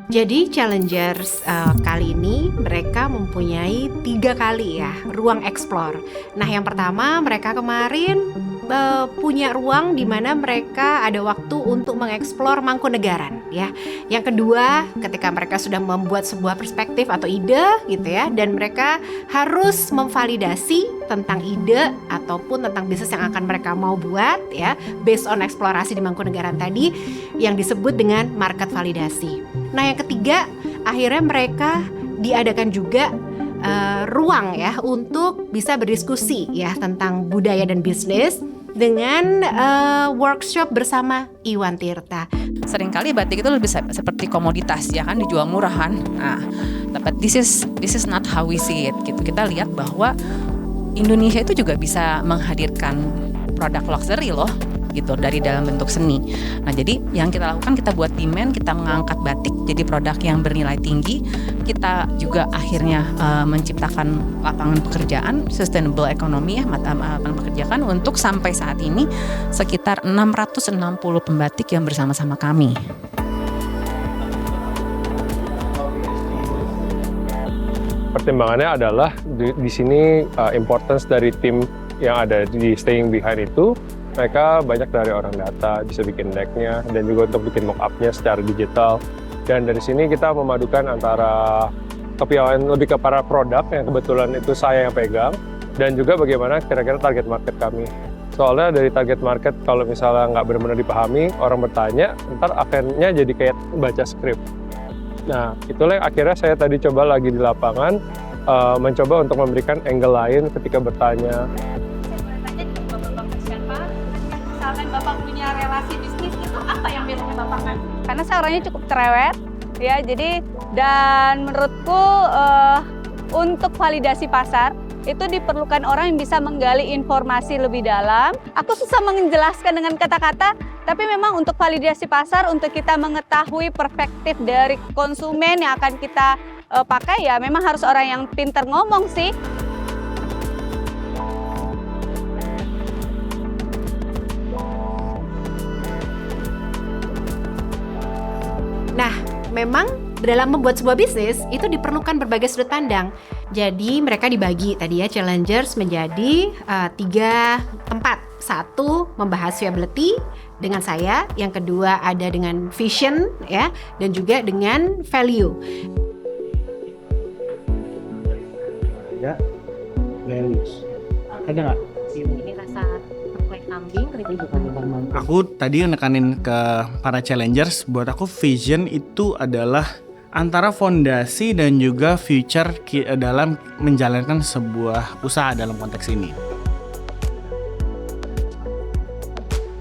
Jadi challengers kali ini mereka mempunyai 3 kali ya ruang explore. Nah yang pertama mereka kemarin punya ruang di mana mereka ada waktu untuk mengeksplor Mangkunegaran ya. Yang kedua ketika mereka sudah membuat sebuah perspektif atau ide gitu ya, dan mereka harus memvalidasi tentang ide ataupun tentang bisnis yang akan mereka mau buat ya, based on eksplorasi di Mangkunegaran tadi yang disebut dengan market validasi. Nah yang ketiga akhirnya mereka diadakan juga ruang ya untuk bisa berdiskusi ya tentang budaya dan bisnis dengan workshop bersama Iwan Tirta. Seringkali batik itu lebih seperti komoditas ya kan, dijual murahan. Nah, tapi this is not how we see it gitu. Kita lihat bahwa Indonesia itu juga bisa menghadirkan produk luxury loh gitu dari dalam bentuk seni. Nah, jadi yang kita lakukan, kita buat demand, kita mengangkat batik jadi produk yang bernilai tinggi. Kita juga akhirnya menciptakan lapangan pekerjaan, sustainable economy ya, lapangan pekerjaan untuk sampai saat ini sekitar 660 pembatik yang bersama-sama kami. Pertimbangannya adalah di sini importance dari tim yang ada di Staying Behind itu, mereka banyak dari orang data, bisa bikin deck-nya dan juga untuk bikin mock-up-nya secara digital. Dan dari sini kita memadukan antara kepiawaian lebih ke para produk yang kebetulan itu saya yang pegang, dan juga bagaimana kira-kira target market kami. Soalnya dari target market kalau misalnya nggak benar-benar dipahami, orang bertanya, ntar akhirnya jadi kayak baca skrip. Nah, itulah yang akhirnya saya tadi coba lagi di lapangan, mencoba untuk memberikan angle lain ketika bertanya. Misalkan Bapak punya relasi bisnis, itu apa yang biasanya Bapak kan? Karena saya orangnya cukup cerewet, ya. Jadi dan menurutku untuk validasi pasar itu diperlukan orang yang bisa menggali informasi lebih dalam. Aku susah menjelaskan dengan kata-kata, tapi memang untuk validasi pasar, untuk kita mengetahui perspektif dari konsumen yang akan kita pakai, ya memang harus orang yang pintar ngomong sih. Nah, memang dalam membuat sebuah bisnis itu diperlukan berbagai sudut pandang. Jadi mereka dibagi tadi ya challengers menjadi 3 tempat. Satu membahas viability dengan saya, yang kedua ada dengan vision ya, dan juga dengan value. Ya, values. Ada nggak? Ini rasa tepung kambing, Aku tadi nekanin ke para challengers, buat aku vision itu adalah antara fondasi dan juga future dalam menjalankan sebuah usaha dalam konteks ini.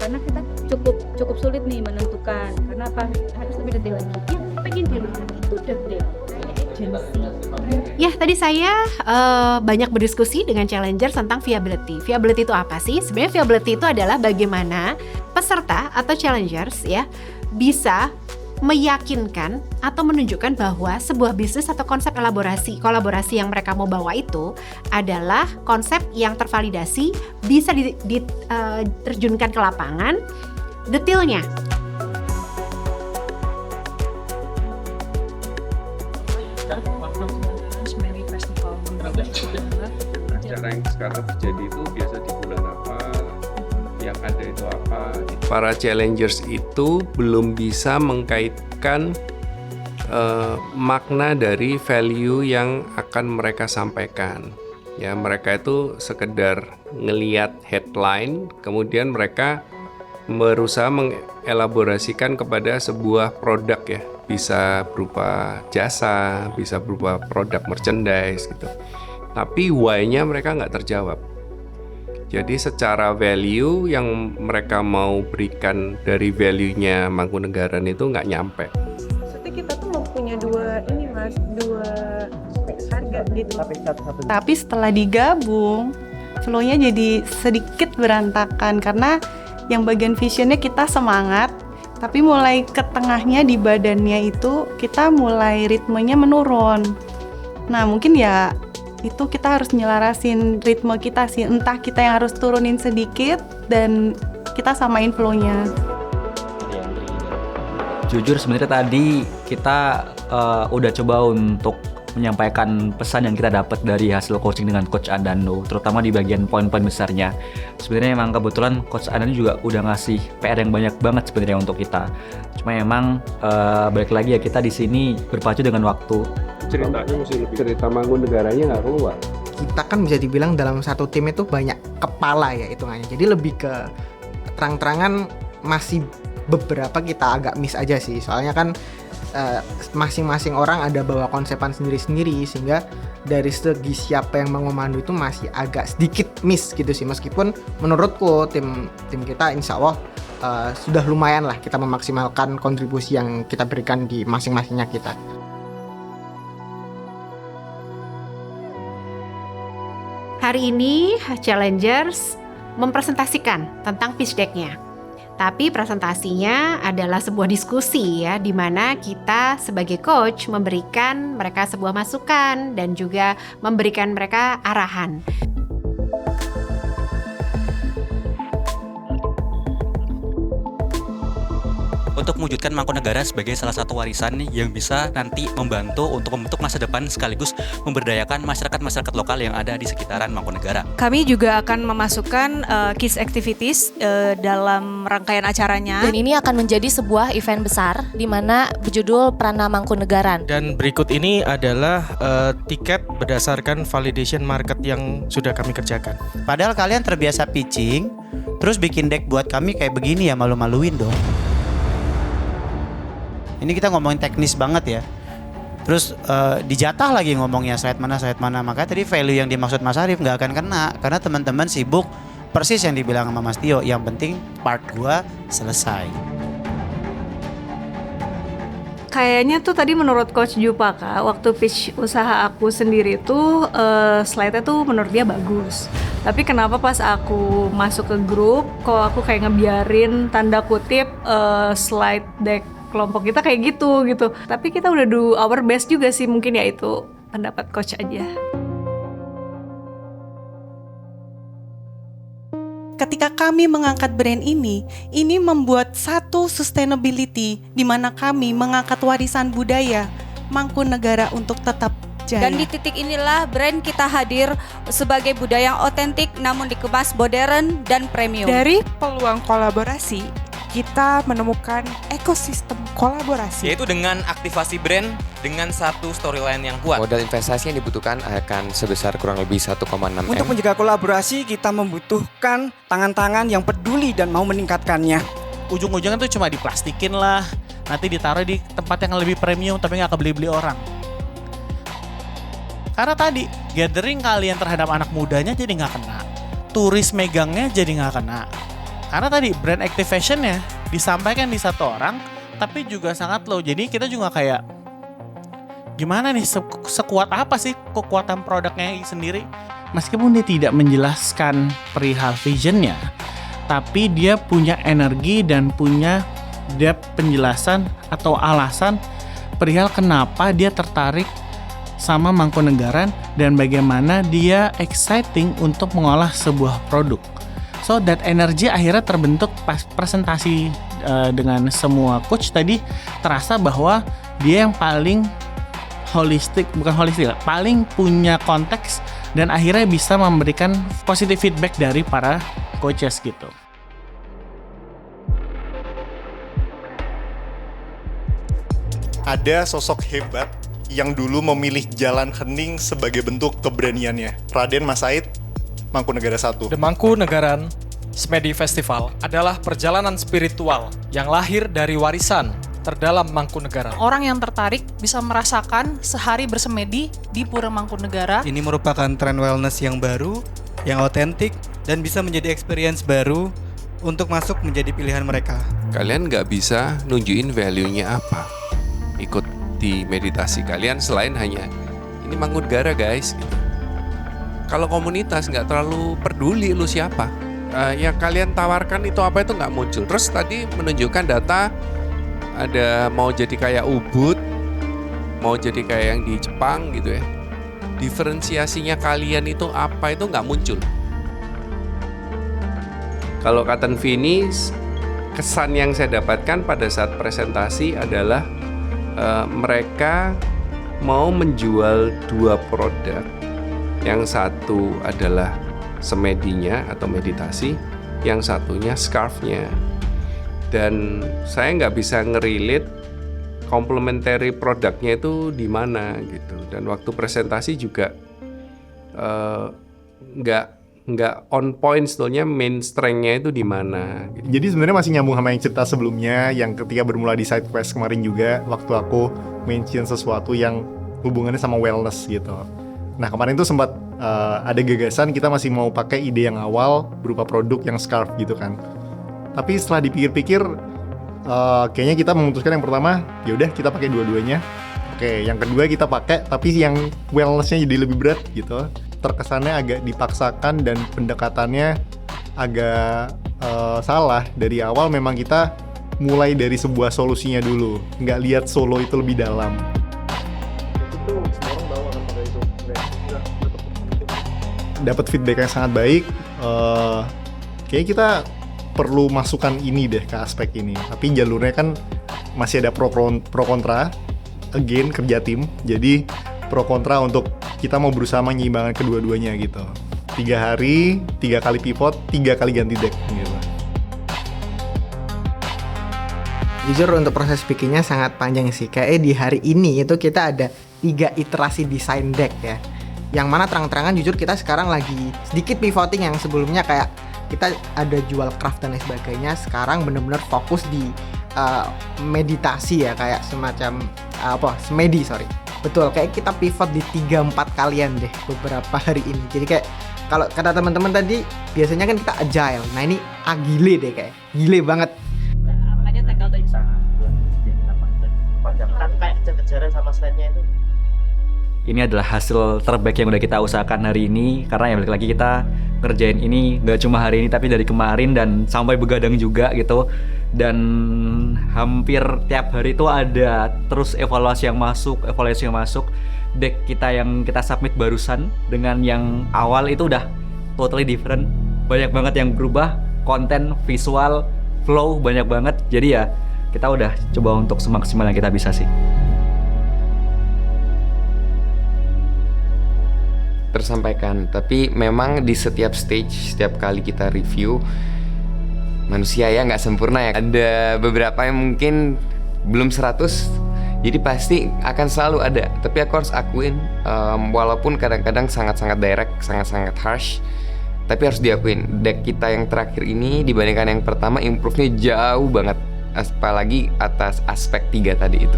Karena kita cukup sulit nih menentukan. Karena apa? Harus lebih detail lagi. Yang pengen dilihat itu detail. Ya, tadi saya banyak berdiskusi dengan challenger tentang viability. Viability itu apa sih? Sebenarnya viability itu adalah bagaimana peserta atau challengers ya bisa meyakinkan atau menunjukkan bahwa sebuah bisnis atau konsep kolaborasi yang mereka mau bawa itu adalah konsep yang tervalidasi, bisa diterjunkan ke lapangan, detailnya. Acara yang sekarang terjadi itu biasa di bulan apa, yang ada itu apa. Para challengers itu belum bisa mengkaitkan makna dari value yang akan mereka sampaikan. Ya, mereka itu sekedar ngelihat headline, kemudian mereka berusaha mengelaborasikan kepada sebuah produk ya. Bisa berupa jasa, bisa berupa produk merchandise gitu. Tapi why-nya mereka nggak terjawab. Jadi secara value yang mereka mau berikan dari value-nya Mangkunegaran itu nggak nyampe. Jadi kita tuh mau punya dua harga gitu. Tapi setelah digabung, flow-nya jadi sedikit berantakan karena yang bagian vision-nya kita semangat, tapi mulai ke tengahnya di badannya itu kita mulai ritmenya menurun. Nah mungkin ya itu kita harus nyelarasin ritme kita sih, entah kita yang harus turunin sedikit dan kita samain flow-nya. Jujur sebenarnya tadi kita udah coba untuk menyampaikan pesan yang kita dapat dari hasil coaching dengan Coach Adando, terutama di bagian poin-poin besarnya. Sebenarnya emang kebetulan Coach Adando juga udah ngasih PR yang banyak banget sebenarnya untuk kita. Cuma emang balik lagi ya, kita di sini berpacu dengan waktu. Ceritanya mesti lebih. Cerita Mangkunegaranya nggak keluar. Kita kan bisa dibilang dalam satu tim itu banyak kepala ya hitungannya. Jadi lebih ke terang-terangan masih beberapa kita agak miss aja sih. Soalnya kan masing-masing orang ada bawa konsepan sendiri-sendiri, sehingga dari segi siapa yang mengomando itu masih agak sedikit miss gitu sih. Meskipun menurutku tim kita insya Allah sudah lumayan lah kita memaksimalkan kontribusi yang kita berikan di masing-masingnya kita. Hari ini Challengers mempresentasikan tentang pitch deck-nya. Tapi presentasinya adalah sebuah diskusi ya, di mana kita sebagai coach memberikan mereka sebuah masukan dan juga memberikan mereka arahan. Untuk mewujudkan Mangkunegara sebagai salah satu warisan yang bisa nanti membantu untuk membentuk masa depan sekaligus memberdayakan masyarakat-masyarakat lokal yang ada di sekitaran Mangkunegara. Kami juga akan memasukkan kids activities dalam rangkaian acaranya. Dan ini akan menjadi sebuah event besar di mana berjudul Prana Mangkunegaran. Dan berikut ini adalah tiket berdasarkan validation market yang sudah kami kerjakan. Padahal kalian terbiasa pitching, terus bikin deck buat kami kayak begini ya, malu-maluin dong. Ini kita ngomongin teknis banget ya. Terus dijatah lagi ngomongnya slide mana. Makanya tadi value yang dimaksud Mas Arif nggak akan kena. Karena teman-teman sibuk persis yang dibilang sama Mas Tio. Yang penting part gua selesai. Kayaknya tuh tadi menurut Coach Jupaka, waktu pitch usaha aku sendiri tuh slide-nya tuh menurut dia bagus. Tapi kenapa pas aku masuk ke grup, kok aku kayak ngebiarin tanda kutip slide deck kelompok kita kayak gitu. Tapi kita udah do our best juga sih, mungkin ya itu pendapat coach aja. Ketika kami mengangkat brand ini membuat satu sustainability di mana kami mengangkat warisan budaya Mangkunegara untuk tetap jaya. Dan di titik inilah brand kita hadir sebagai budaya yang otentik namun dikemas modern dan premium. Dari peluang kolaborasi, kita menemukan ekosistem kolaborasi. Yaitu dengan aktivasi brand dengan satu storyline yang kuat. Modal investasi yang dibutuhkan akan sebesar kurang lebih 1,6 M. Untuk menjaga kolaborasi, kita membutuhkan tangan-tangan yang peduli dan mau meningkatkannya. Ujung-ujungnya tuh cuma diplastikin lah, nanti ditaruh di tempat yang lebih premium tapi nggak kebeli-beli orang. Karena tadi gathering kalian terhadap anak mudanya jadi nggak kena, turis megangnya jadi nggak kena. Karena tadi brand activation-nya disampaikan di satu orang, tapi juga sangat low. Jadi kita juga kayak, gimana nih, sekuat apa sih kekuatan produknya sendiri? Meskipun dia tidak menjelaskan perihal vision-nya, tapi dia punya energi dan punya depth penjelasan atau alasan perihal kenapa dia tertarik sama Mangkunegaran dan bagaimana dia exciting untuk mengolah sebuah produk. So that energy akhirnya terbentuk pas presentasi dengan semua coach tadi, terasa bahwa dia yang paling paling punya konteks dan akhirnya bisa memberikan positive feedback dari para coaches gitu. Ada sosok hebat yang dulu memilih jalan hening sebagai bentuk keberaniannya. Raden Mas Said, Mangkunegara 1. The Mangkunegaran Semedi Festival adalah perjalanan spiritual yang lahir dari warisan terdalam Mangkunegaran. Orang yang tertarik bisa merasakan sehari bersemedi di Pura Mangkunegara. Ini merupakan tren wellness yang baru, yang otentik, dan bisa menjadi experience baru untuk masuk menjadi pilihan mereka. Kalian nggak bisa nunjukin value-nya apa. Ikut di meditasi kalian selain hanya ini Mangkunegara guys gitu. Kalau komunitas nggak terlalu peduli lu siapa, yang kalian tawarkan itu apa itu nggak muncul. Terus tadi menunjukkan data ada mau jadi kayak Ubud, mau jadi kayak yang di Jepang gitu ya. Diferensiasinya kalian itu apa itu nggak muncul. Kalau Cotton Finish kesan yang saya dapatkan pada saat presentasi adalah mereka mau menjual 2 produk. Yang satu adalah semedinya atau meditasi, yang satunya scarf-nya. Dan saya nggak bisa ngerelate complementary produknya itu di mana gitu. Dan waktu presentasi juga nggak on point sebetulnya main strength-nya itu di mana. Gitu. Jadi sebenarnya masih nyambung sama yang cerita sebelumnya, yang ketika bermula di side quest kemarin juga, waktu aku mention sesuatu yang hubungannya sama wellness gitu. Nah kemarin tuh sempat ada gagasan kita masih mau pakai ide yang awal berupa produk yang scarf gitu kan. Tapi setelah dipikir-pikir, kayaknya kita memutuskan yang pertama, ya udah kita pakai dua-duanya. Oke, yang kedua kita pakai, tapi yang wellness-nya jadi lebih berat gitu. Terkesannya agak dipaksakan dan pendekatannya agak salah. Dari awal memang kita mulai dari sebuah solusinya dulu, nggak lihat solo itu lebih dalam. Dapat feedback yang sangat baik. Kayaknya kita perlu masukkan ini deh ke aspek ini. Tapi jalurnya kan masih ada pro kontra. Again kerja tim. Jadi pro kontra untuk kita mau berusaha menyeimbangkan kedua-duanya gitu. 3 hari, 3 kali pivot, 3 kali ganti deck gitu. Jujur untuk proses bikinnya sangat panjang sih. Kayaknya di hari ini itu kita ada 3 iterasi desain deck ya. Yang mana terang-terangan jujur kita sekarang lagi sedikit pivoting, yang sebelumnya kayak kita ada jual craft dan lain sebagainya, sekarang benar-benar fokus di meditasi ya, kayak semacam semedi. Betul, kayak kita pivot di 3-4 kalian deh beberapa hari ini. Jadi kayak kalau kata teman-teman tadi biasanya kan kita agile. Nah ini agile deh, kayak gile banget. Apanya tackle tuh kan kayak kejar-kejaran sama slide-nya itu. Ini adalah hasil terbaik yang udah kita usahakan hari ini, karena ya balik lagi kita ngerjain ini gak cuma hari ini tapi dari kemarin dan sampai begadang juga gitu. Dan hampir tiap hari itu ada terus evaluasi yang masuk. Deck kita yang kita submit barusan dengan yang awal itu udah totally different. Banyak banget yang berubah, konten, visual, flow banyak banget. Jadi ya kita udah coba untuk semaksimal yang kita bisa sih. Tersampaikan, tapi memang di setiap stage, setiap kali kita review, manusia ya nggak sempurna ya, ada beberapa yang mungkin belum 100, jadi pasti akan selalu ada. Tapi aku harus akuin, walaupun kadang-kadang sangat-sangat direct, sangat-sangat harsh, tapi harus diakuin deck kita yang terakhir ini dibandingkan yang pertama improve-nya jauh banget, apalagi atas aspek 3 tadi itu.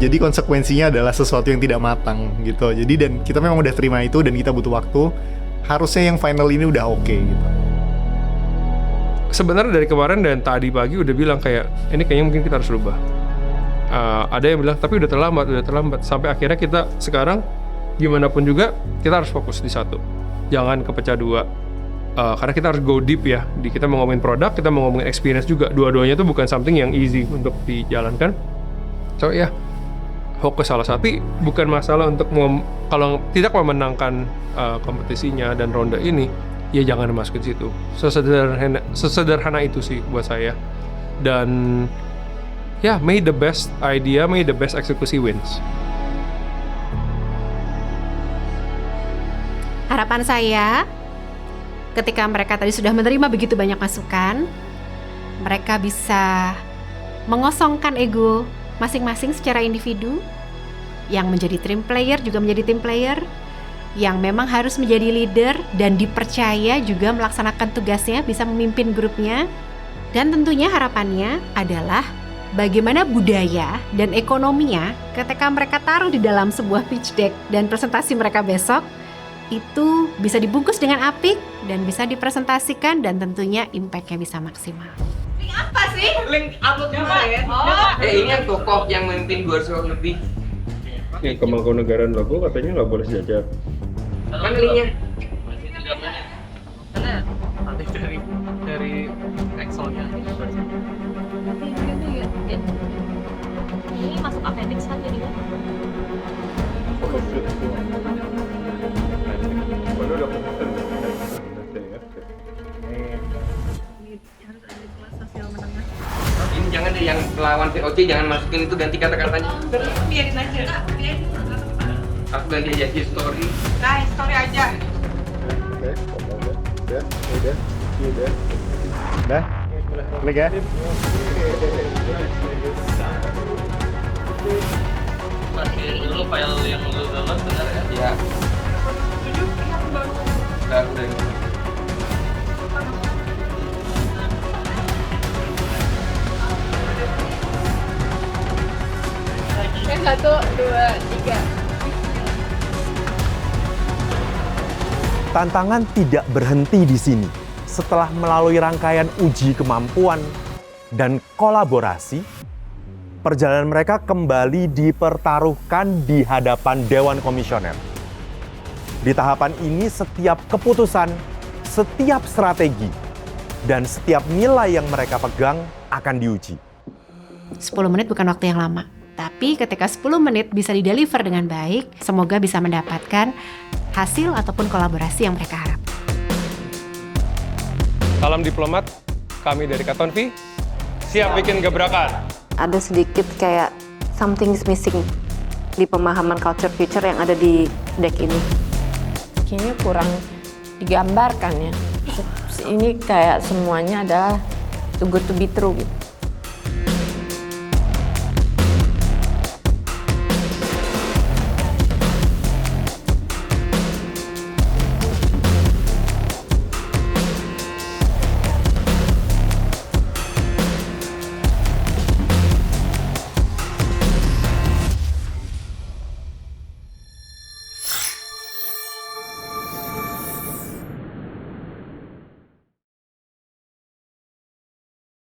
Jadi konsekuensinya adalah sesuatu yang tidak matang gitu. Jadi dan kita memang udah terima itu dan kita butuh waktu. Harusnya yang final ini udah oke gitu. Sebenarnya dari kemarin dan tadi pagi udah bilang kayak ini kayaknya mungkin kita harus rubah. Ada yang bilang tapi udah terlambat. Sampai akhirnya kita sekarang gimana pun juga kita harus fokus di satu. Jangan kepecah dua. Karena kita harus go deep ya. Kita mau ngomongin produk, kita mau ngomongin experience juga. Dua-duanya itu bukan something yang easy untuk dijalankan. So ya. Fokus salah satu, tapi bukan masalah untuk kalau tidak memenangkan kompetisinya dan ronde ini, ya jangan masukin situ. Sesederhana itu sih buat saya. Dan ya, may the best idea, may the best eksekusi wins. Harapan saya, ketika mereka tadi sudah menerima begitu banyak masukan, mereka bisa mengosongkan ego masing-masing secara individu. Yang menjadi team player juga menjadi team player, yang memang harus menjadi leader dan dipercaya juga melaksanakan tugasnya, bisa memimpin grupnya. Dan tentunya harapannya adalah bagaimana budaya dan ekonominya ketika mereka taruh di dalam sebuah pitch deck dan presentasi mereka besok itu bisa dibungkus dengan apik dan bisa dipresentasikan, dan tentunya impact-nya bisa maksimal. Apa sih? Link upload kemarin. Ini yang tokoh yang memimpin 200 lebih. Nih, Kemangkunegaran logo katanya nggak boleh sejajar. Kan linknya. Karena nanti dari Excel-nya. Ini masuk appendix kan jadi kan? Baru udah gimana yang melawan VOC jangan masukin itu, ganti kata-katanya. Biarin aja. Aku ganti aja history. Nah, history aja. Udah, klik ya. Pastiin dulu file yang lu download benar ya? Iya. Udah. Satu, dua, tiga. Tantangan tidak berhenti di sini. Setelah melalui rangkaian uji kemampuan dan kolaborasi, perjalanan mereka kembali dipertaruhkan di hadapan Dewan Komisioner. Di tahapan ini, setiap keputusan, setiap strategi, dan setiap nilai yang mereka pegang akan diuji. 10 menit bukan waktu yang lama. Tapi ketika 10 menit bisa dideliver dengan baik, semoga bisa mendapatkan hasil ataupun kolaborasi yang mereka harap. Salam diplomat, kami dari Katonvi, siap bikin gebrakan. Ada sedikit kayak something is missing di pemahaman culture future yang ada di deck ini. Kayaknya kurang digambarkan ya. Ini kayak semuanya adalah too good to be true gitu.